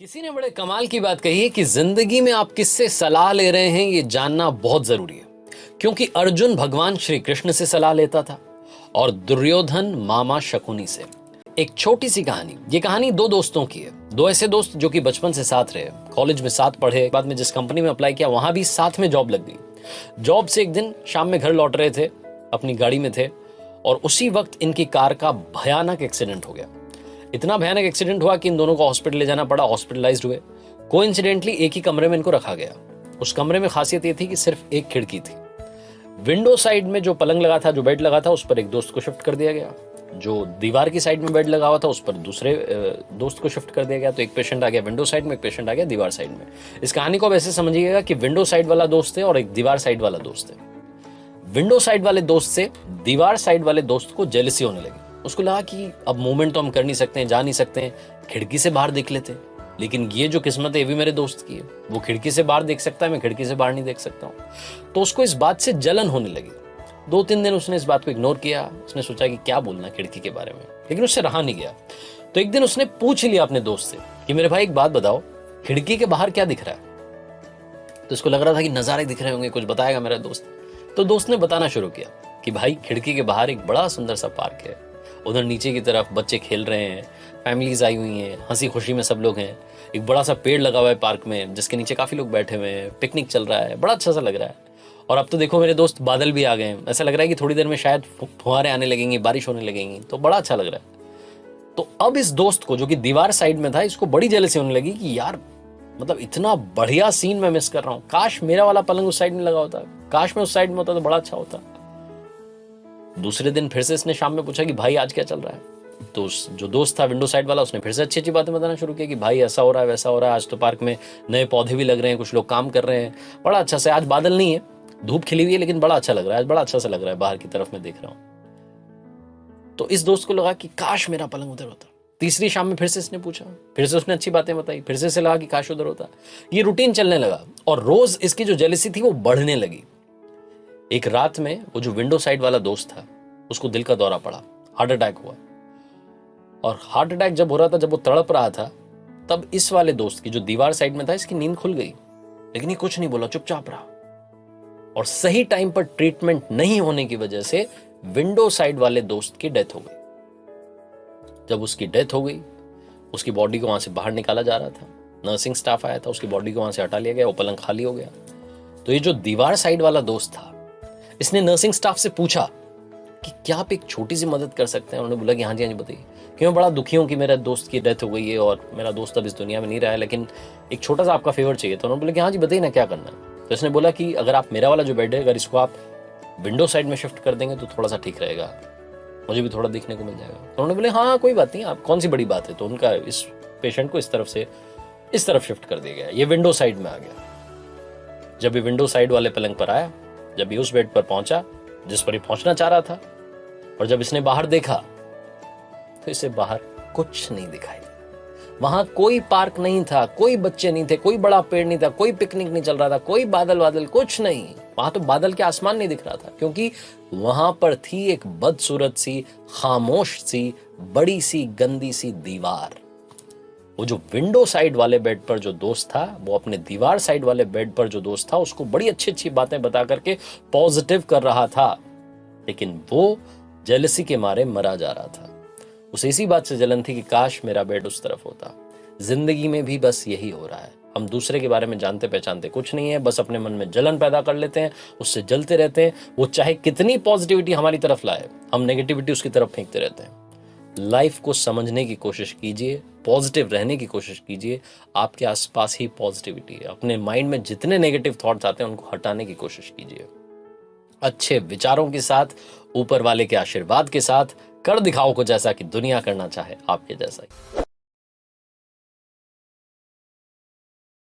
किसी ने बड़े कमाल की बात कही है कि जिंदगी में आप किससे सलाह ले रहे हैं ये जानना बहुत जरूरी है। क्योंकि अर्जुन भगवान श्री कृष्ण से सलाह लेता था और दुर्योधन मामा शकुनी से। एक छोटी सी कहानी, ये कहानी दो दोस्तों की है। दो ऐसे दोस्त जो कि बचपन से साथ रहे, कॉलेज में साथ पढ़े, बाद में जिस कंपनी में अप्लाई किया वहां भी साथ में जॉब लग गई। जॉब से एक दिन शाम में घर लौट रहे थे, अपनी गाड़ी में थे और उसी वक्त इनकी कार का भयानक एक्सीडेंट हो गया। इतना भयानक एक्सीडेंट हुआ कि इन दोनों को हॉस्पिटल ले जाना पड़ा, हॉस्पिटलाइज्ड हुए। कोइंसिडेंटली एक ही कमरे में इनको रखा गया। उस कमरे में खासियत ये थी कि सिर्फ एक खिड़की थी। विंडो साइड में जो पलंग लगा था, जो बेड लगा था, उस पर एक दोस्त को शिफ्ट कर दिया गया। जो दीवार की साइड में बेड लगा हुआ था उस पर दूसरे दोस्त को शिफ्ट कर दिया गया। तो एक पेशेंट आ गया विंडो साइड में, एक पेशेंट आ गया दीवार साइड में। इस कहानी को अब ऐसे समझिएगा कि विंडो साइड वाला दोस्त है और एक दीवार साइड वाला दोस्त है। विंडो साइड वाले दोस्त से दीवार साइड वाले दोस्त को जेलसी होने लगी। उसको लगा कि अब मूवमेंट तो हम कर नहीं सकते हैं, जा नहीं सकते हैं, खिड़की से बाहर देख लेते। लेकिन ये जो किस्मत है ये भी मेरे दोस्त की है, वो खिड़की से बाहर देख सकता है, मैं खिड़की से बाहर नहीं देख सकता हूं। तो उसको इस बात से जलन होने लगी। 2-3 दिन उसने इस बात को इग्नोर किया। उसने सोचा कि क्या बोलना खिड़की के बारे में, लेकिन उससे रहा नहीं गया। तो एक दिन उसने पूछ लिया अपने दोस्त से कि मेरे भाई एक बात बताओ, खिड़की के बाहर क्या दिख रहा है? तो उसको लग रहा था कि नजारे दिख रहे होंगे, कुछ बताएगा मेरा दोस्त। तो दोस्त ने बताना शुरू किया कि भाई खिड़की के बाहर एक बड़ा सुंदर सा पार्क है, उधर नीचे की तरफ बच्चे खेल रहे हैं, फैमिलीज आई हुई हैं, हंसी खुशी में सब लोग हैं। एक बड़ा सा पेड़ लगा हुआ है पार्क में जिसके नीचे काफी लोग बैठे हुए हैं, पिकनिक चल रहा है, बड़ा अच्छा सा लग रहा है। और अब तो देखो मेरे दोस्त, बादल भी आ गए हैं, ऐसा लग रहा है कि थोड़ी देर में शायद फुहारें आने लगेंगी, बारिश होने लगेंगी, तो बड़ा अच्छा लग रहा है। तो अब इस दोस्त को, जो कि दीवार साइड में था, इसको बड़ी जेलसी होने लगी कि यार मतलब इतना बढ़िया सीन मैं मिस कर रहा हूं, काश मेरा वाला पलंग उस साइड में लगा होता, काश मैं उस साइड में होता तो बड़ा अच्छा होता। दूसरे दिन फिर से इसने शाम में पूछा कि भाई आज क्या चल रहा है? तो जो दोस्त था विंडो साइड वाला, उसने फिर से अच्छी अच्छी बातें बताना शुरू किया कि भाई ऐसा हो रहा है, वैसा हो रहा है, आज तो पार्क में नए पौधे भी लग रहे हैं, कुछ लोग काम कर रहे हैं, बड़ा अच्छा से, आज बादल नहीं है, धूप खिली हुई है, लेकिन बड़ा अच्छा लग रहा है, आज बड़ा अच्छा से लग रहा है, बाहर की तरफ मैं देख रहा हूं। तो इस दोस्त को लगा कि काश मेरा पलंग उधर होता। तीसरी शाम में फिर से इसने पूछा, फिर से उसने अच्छी बातें बताई, फिर से लगा कि काश उधर होता। ये रूटीन चलने लगा और रोज इसकी जो जेलसी थी वो बढ़ने लगी। एक रात में वो जो विंडो साइड वाला दोस्त था उसको दिल का दौरा पड़ा, हार्ट अटैक हुआ। और हार्ट अटैक जब हो रहा था, जब वो तड़प रहा था, तब इस वाले दोस्त की, जो दीवार साइड में था, इसकी नींद खुल गई। लेकिन ये कुछ नहीं बोला, चुपचाप रहा। और सही टाइम पर ट्रीटमेंट नहीं होने की वजह से विंडो साइड वाले दोस्त की डेथ हो गई। जब उसकी डेथ हो गई, उसकी बॉडी को वहां से बाहर निकाला जा रहा था, नर्सिंग स्टाफ आया था, उसकी बॉडी को वहां से हटा लिया गया, वो पलंग खाली हो गया। तो ये जो दीवार साइड वाला दोस्त था, इसने नर्सिंग स्टाफ से पूछा कि क्या आप एक छोटी सी मदद कर सकते हैं? उन्होंने बोला कि हाँ जी बताइए। कि मैं बड़ा दुखी हूँ कि मेरे दोस्त की डेथ हो गई है और मेरा दोस्त अब इस दुनिया में नहीं रहा है, लेकिन एक छोटा सा आपका फेवर चाहिए। तो उन्होंने बोला कि हाँ जी बताइए ना, क्या करना है? तो इसने बोला कि अगर आप मेरा वाला जो बेड है, अगर इसको आप विंडो साइड में शिफ्ट कर देंगे तो थोड़ा सा ठीक रहेगा, मुझे भी थोड़ा देखने को मिल जाएगा। तो उन्होंने बोले हाँ कोई बात नहीं, आप कौन सी बड़ी बात है। तो उनका इस पेशेंट को इस तरफ से इस तरफ शिफ्ट कर दिया गया, ये विंडो साइड में आ गया। जब ये विंडो साइड वाले पलंग पर आया, जब ये उस बेड पर पहुंचा जिस पर ये पहुंचना चाह रहा था, और जब इसने बाहर देखा तो इसे बाहर कुछ नहीं दिखाई। वहां कोई पार्क नहीं था, कोई बच्चे नहीं थे, कोई बड़ा पेड़ नहीं था, कोई पिकनिक नहीं चल रहा था, कोई बादल कुछ नहीं। वहां तो बादल के आसमान नहीं दिख रहा था, क्योंकि वहां पर थी एक बदसूरत सी, खामोश सी, बड़ी सी, गंदी सी दीवार। वो जो विंडो साइड वाले बेड पर जो दोस्त था, वो अपने दीवार साइड वाले बेड पर जो दोस्त था उसको बड़ी अच्छी अच्छी बातें बता करके पॉजिटिव कर रहा था, लेकिन वो जेलसी के मारे मरा जा रहा था। उसे इसी बात से जलन थी कि काश मेरा बेड उस तरफ होता। जिंदगी में भी बस यही हो रहा है, हम दूसरे के बारे में जानते पहचानते कुछ नहीं है, बस अपने मन में जलन पैदा कर लेते हैं, उससे जलते रहते हैं। वो चाहे कितनी पॉजिटिविटी हमारी तरफ लाए, हम नेगेटिविटी उसकी तरफ फेंकते रहते हैं। लाइफ को समझने की कोशिश कीजिए, पॉजिटिव रहने की कोशिश कीजिए। आपके आसपास ही पॉजिटिविटी है। अपने माइंड में जितने नेगेटिव थॉट्स आते हैं उनको हटाने की कोशिश कीजिए। अच्छे विचारों के साथ, ऊपर वाले के आशीर्वाद के साथ कर दिखाओ कुछ ऐसा कि दुनिया करना चाहे आपके जैसा ही।